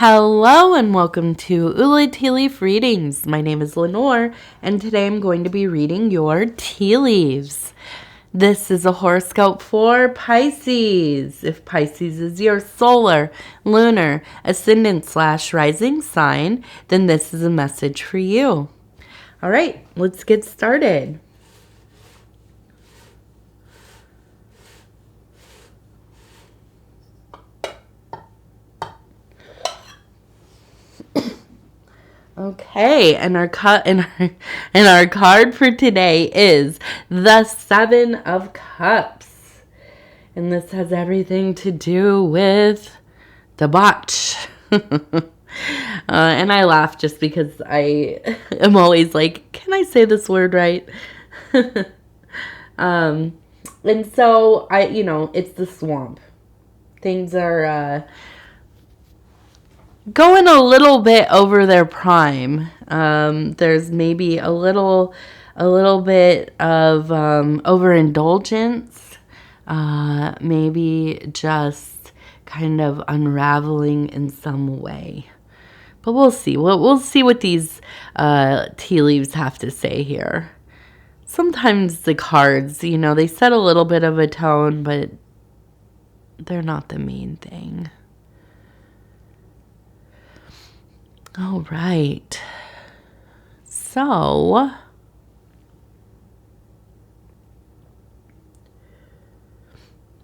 Hello and welcome to Ula Tea Leaf Readings. My name is Lenor and today I'm going to be reading your tea leaves. This is a horoscope for Pisces. If Pisces is your solar, lunar, ascendant/rising sign, then this is a message for you. All right, let's get started. Okay, and our card for today is the Seven of Cups. And this has everything to do with the botch. And I laugh just because I am always like, can I say this word right? And so it's the swamp. Things are going a little bit over their prime. There's maybe a little bit of overindulgence, maybe just kind of unraveling in some way. But we'll see. We'll see what these tea leaves have to say here. Sometimes the cards, they set a little bit of a tone, but they're not the main thing. All right. So,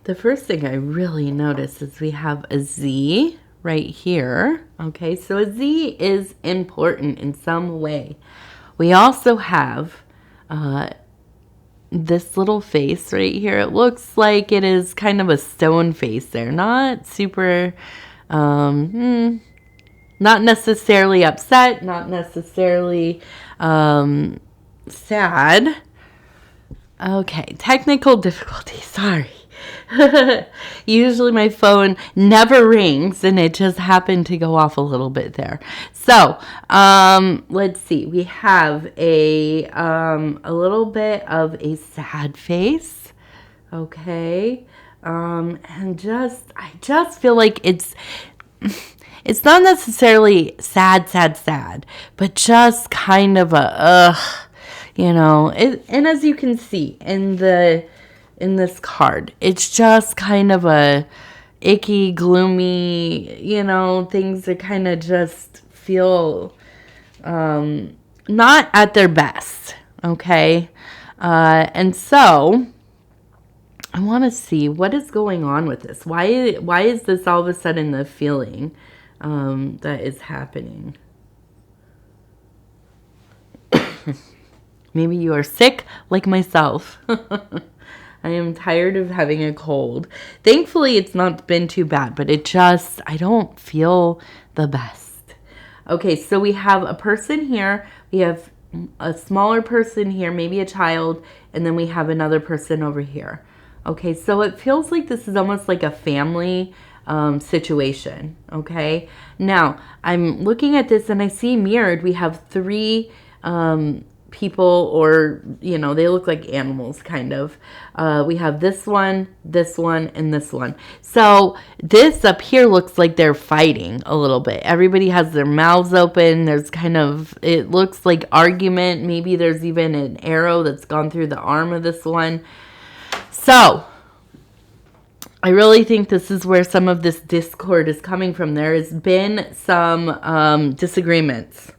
the first thing I really notice is we have a Z right here. Okay, so a Z is important in some way. We also have this little face right here. It looks like it is kind of a stone face there. Not super... not necessarily upset, not necessarily sad. Okay, technical difficulty, sorry. Usually my phone never rings and it just happened to go off a little bit there. So, let's see. We have a little bit of a sad face. Okay. And I just feel like it's not necessarily sad, but just kind of a, and as you can see in this card, it's just kind of a icky, gloomy, things that kind of just feel not at their best, okay? And so I want to see what is going on with this. Why is this all of a sudden the feeling that is happening? Maybe you are sick like myself. I am tired of having a cold. Thankfully, it's not been too bad, but I don't feel the best. Okay, so we have a person here. We have a smaller person here, maybe a child, and then we have another person over here. Okay, so it feels like this is almost like a family situation, okay? Now, I'm looking at this and I see mirrored, we have three people, or, they look like animals, kind of. We have this one, and this one. So this up here looks like they're fighting a little bit. Everybody has their mouths open. There's it looks like argument. Maybe there's even an arrow that's gone through the arm of this one. So, I really think this is where some of this discord is coming from. There has been some disagreements.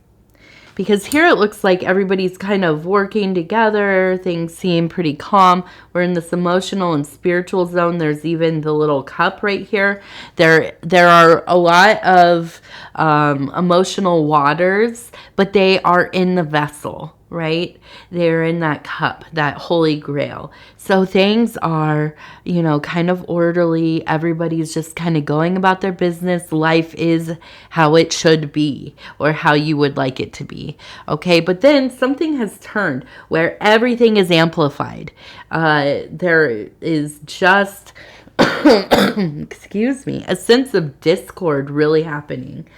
Because here it looks like everybody's kind of working together. Things seem pretty calm. We're in this emotional and spiritual zone. There's even the little cup right here. There are a lot of emotional waters, but they are in the vessel. Right? They're in that cup, that holy grail. So things are, kind of orderly. Everybody's just kind of going about their business. Life is how it should be, or how you would like it to be. Okay, but then something has turned where everything is amplified. There is just, excuse me, a sense of discord really happening.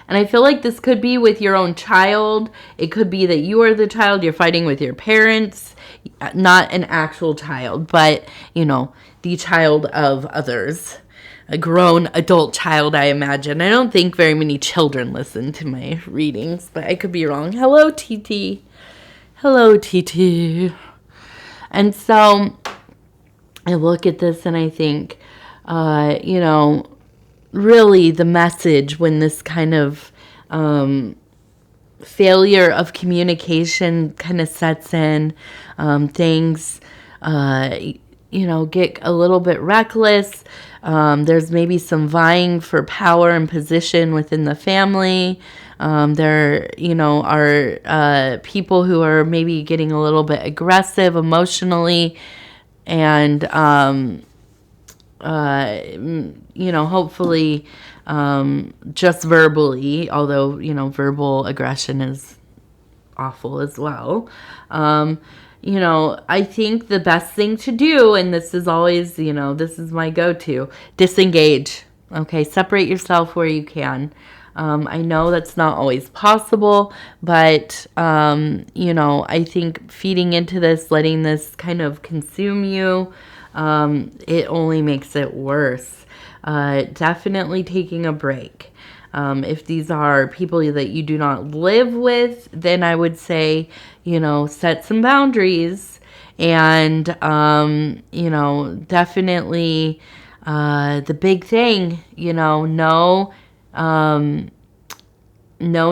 And I feel like this could be with your own child. It could be that you are the child. You're fighting with your parents. Not an actual child, but, the child of others. a grown adult child, I imagine. I don't think very many children listen to my readings, but I could be wrong. Hello, TT. Hello, TT. And so I look at this and I think, really the message when this kind of failure of communication kind of sets in, things, get a little bit reckless. There's maybe some vying for power and position within the family. There, are people who are maybe getting a little bit aggressive emotionally, and hopefully just verbally, although verbal aggression is awful as well. I think the best thing to do, and this is always, this is my go-to, disengage. Okay, separate yourself where you can. I know that's not always possible, but, I think feeding into this, letting this kind of consume you, it only makes it worse. Definitely taking a break. If these are people that you do not live with, then I would say, set some boundaries, and, definitely, the big thing, no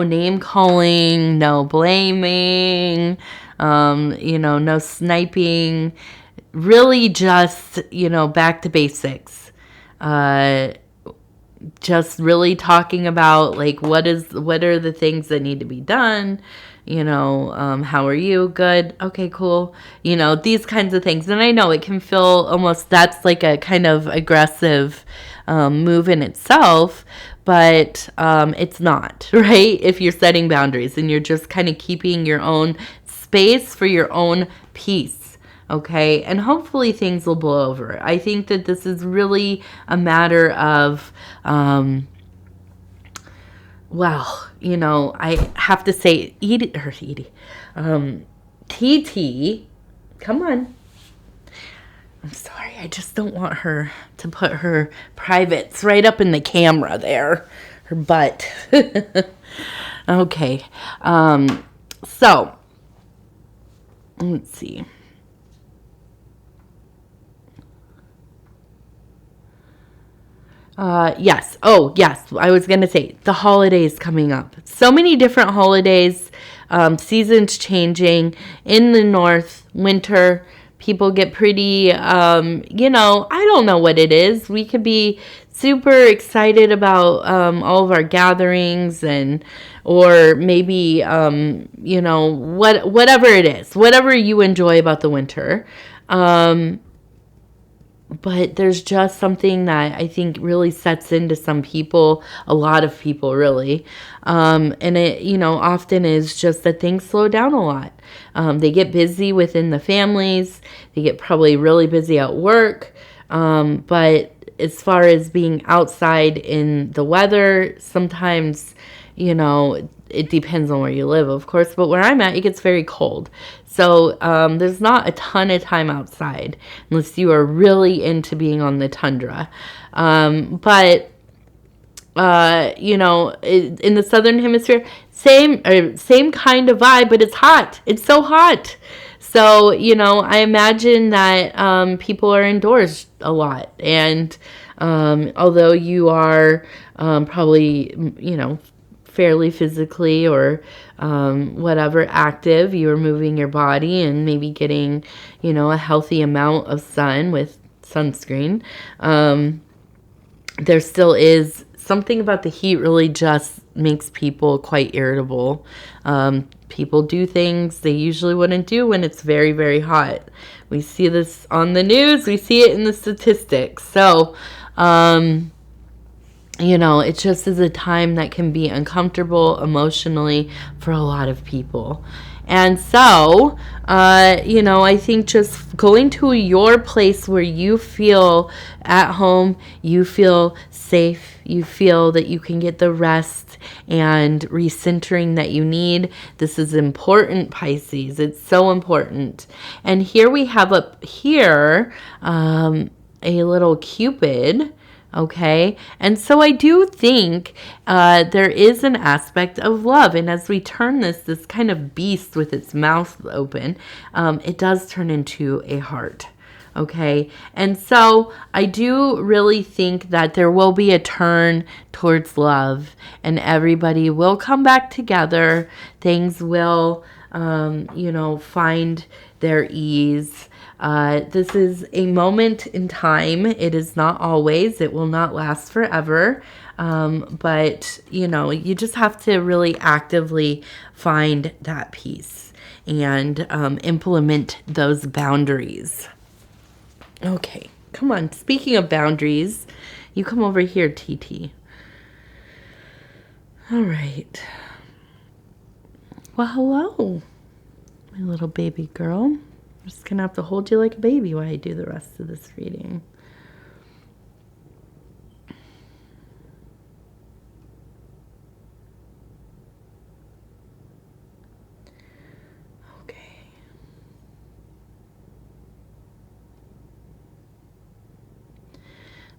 name calling, no blaming, no sniping, really just, back to basics. Just really talking about what are the things that need to be done, how are you? Good. Okay, cool. These kinds of things. And I know it can feel almost, that's like a kind of aggressive move in itself, but it's not, right? If you're setting boundaries and you're just kind of keeping your own space for your own peace. Okay, and hopefully things will blow over. I think that this is really a matter of, I have to say, TT, come on. I'm sorry, I just don't want her to put her privates right up in the camera there, her butt. Okay, so, let's see. Yes. Oh, yes. I was going to say the holidays coming up. So many different holidays, seasons changing in the north, winter. People get pretty, I don't know what it is. We could be super excited about all of our gatherings or maybe, whatever it is, whatever you enjoy about the winter. But there's just something that I think really sets into some people, a lot of people really. And it, often is just that things slow down a lot. They get busy within the families. They get probably really busy at work. But as far as being outside in the weather, sometimes, it depends on where you live, of course. But where I'm at, it gets very cold. So there's not a ton of time outside unless you are really into being on the tundra. But in the southern hemisphere, same kind of vibe, but it's hot. It's so hot. So, I imagine that people are indoors a lot. And although you are probably, fairly physically or whatever active, you are moving your body and maybe getting, a healthy amount of sun with sunscreen. There still is something about the heat really just makes people quite irritable. People do things they usually wouldn't do when it's very, very hot. We see this on the news. We see it in the statistics. So, it just is a time that can be uncomfortable emotionally for a lot of people. And so, I think just going to your place where you feel at home, you feel safe, you feel that you can get the rest and recentering that you need. This is important, Pisces. It's so important. And here we have up here a little Cupid. Okay. And so I do think there is an aspect of love. And as we turn this kind of beast with its mouth open, it does turn into a heart. Okay. And so I do really think that there will be a turn towards love and everybody will come back together. Things will, find their ease. This is a moment in time. It is not always. It will not last forever. But, you just have to really actively find that peace and implement those boundaries. Okay, come on. Speaking of boundaries, you come over here, TT. All right. Well, hello, my little baby girl. I'm just going to have to hold you like a baby while I do the rest of this reading. Okay.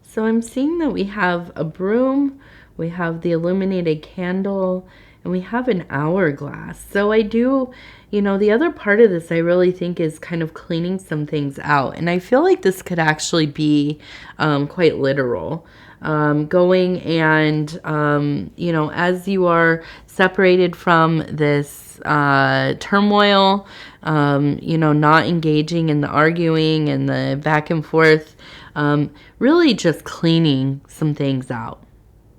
So I'm seeing that we have a broom, we have the illuminated candle, and we have an hourglass. So I do, the other part of this I really think is kind of cleaning some things out. And I feel like this could actually be quite literal. Going and, as you are separated from this turmoil, not engaging in the arguing and the back and forth, really just cleaning some things out.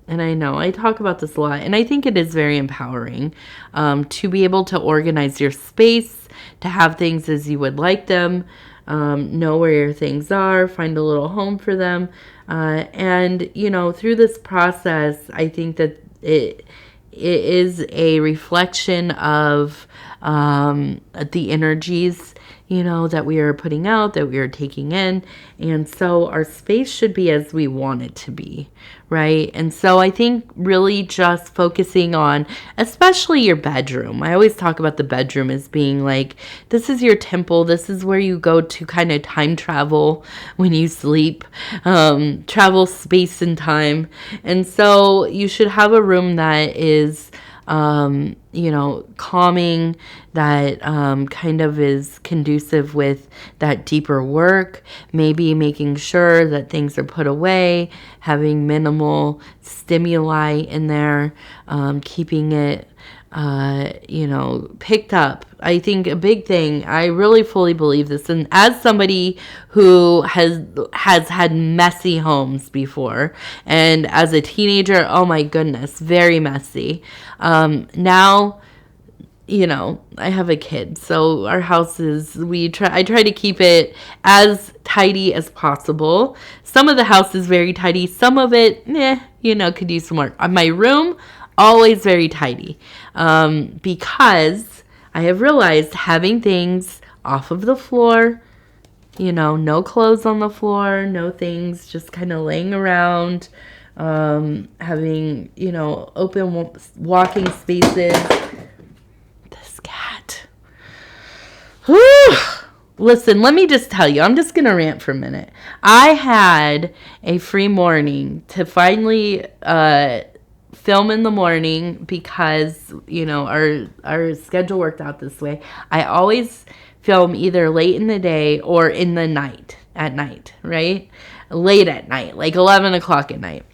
And I know I talk about this a lot, and I think it is very empowering to be able to organize your space, to have things as you would like them, know where your things are, find a little home for them. And, through this process, I think that it is a reflection of the energies, that we are putting out, that we are taking in. And so our space should be as we want it to be, right? And so I think really just focusing on, especially your bedroom. I always talk about the bedroom as being like, this is your temple. This is where you go to kind of time travel when you sleep, travel space and time. And so you should have a room that is calming, that kind of is conducive with that deeper work, maybe making sure that things are put away, having minimal stimuli in there, keeping it, picked up. I think a big thing, I really fully believe this, and as somebody who has had messy homes before, and as a teenager, oh my goodness, very messy. Now, I have a kid, so our house is, I try to keep it as tidy as possible. Some of the house is very tidy, some of it, could use some work. My room, always very tidy, because I have realized having things off of the floor, no clothes on the floor, no things just kind of laying around, having, open walking spaces. This cat. Whew. Listen, let me just tell you, I'm just going to rant for a minute. I had a free morning to finally film in the morning because, our schedule worked out this way. I always film either late in the day or in the night, at night, right? Late at night, like 11 o'clock at night.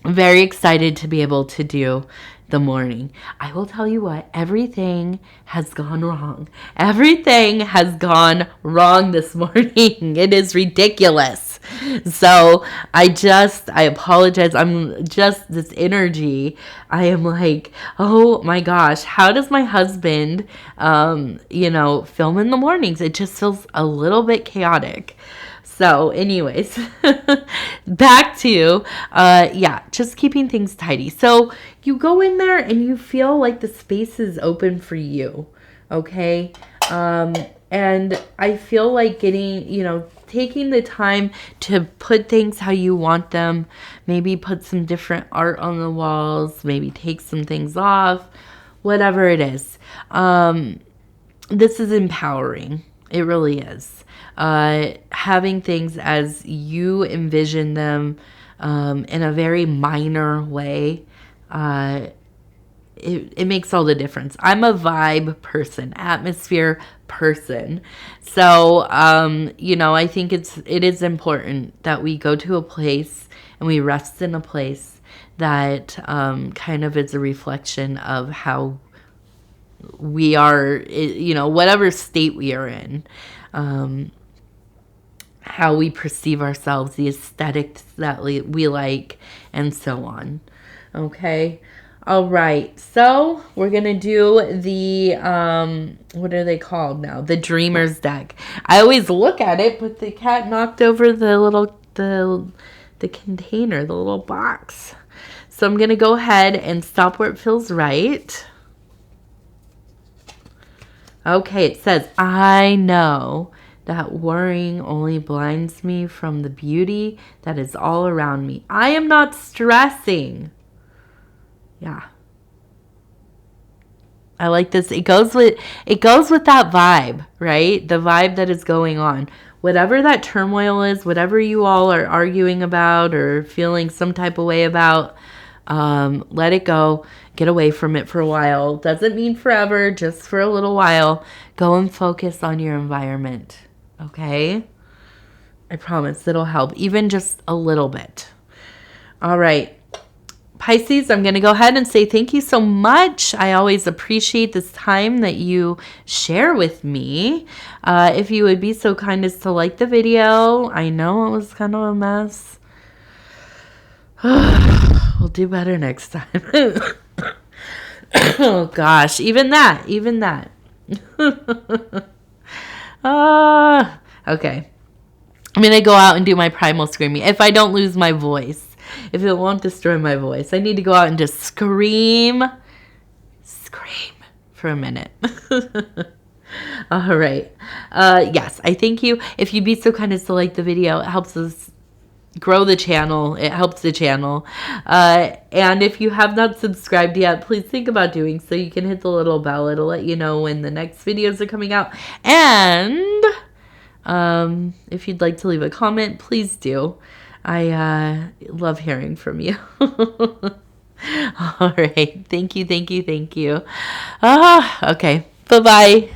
I'm very excited to be able to do the morning. I will tell you what, everything has gone wrong. Everything has gone wrong this morning. It is ridiculous. So I apologize. I'm just this energy. I am like, oh my gosh, how does my husband, film in the mornings? It just feels a little bit chaotic. So anyways, back to, just keeping things tidy. So you go in there and you feel like the space is open for you. Okay. And I feel like taking the time to put things how you want them, maybe put some different art on the walls, maybe take some things off, whatever it is. This is empowering. It really is. Having things as you envision them, in a very minor way, it makes all the difference. I'm a vibe person, atmosphere person. So, I think it is important that we go to a place and we rest in a place that kind of is a reflection of how we are, whatever state we are in, how we perceive ourselves, the aesthetics that we like, and so on. Okay. All right. So we're going to do the, what are they called now? The Dreamer's deck. I always look at it, but the cat knocked over the container, the little box. So I'm going to go ahead and stop where it feels right. Okay, it says, I know that worrying only blinds me from the beauty that is all around me. I am not stressing. Yeah. I like this. It goes with that vibe, right? The vibe that is going on. Whatever that turmoil is, whatever you all are arguing about or feeling some type of way about, let it go. Get away from it for a while. Doesn't mean forever, just for a little while. Go and focus on your environment. Okay? I promise it'll help, even just a little bit. All right. Pisces, I'm going to go ahead and say thank you so much. I always appreciate this time that you share with me. If you would be so kind as to like the video. I know it was kind of a mess. We'll do better next time. Oh gosh, even that. Okay. I'm going to go out and do my primal screaming. If I don't lose my voice, if it won't destroy my voice, I need to go out and just scream for a minute. All right. Yes, I thank you. If you'd be so kind as to like the video, it helps us grow the channel. It helps the channel. And if you have not subscribed yet, please think about doing so. You can hit the little bell. It'll let you know when the next videos are coming out. And if you'd like to leave a comment, please do. I love hearing from you. All right. Thank you. Okay. Bye-bye.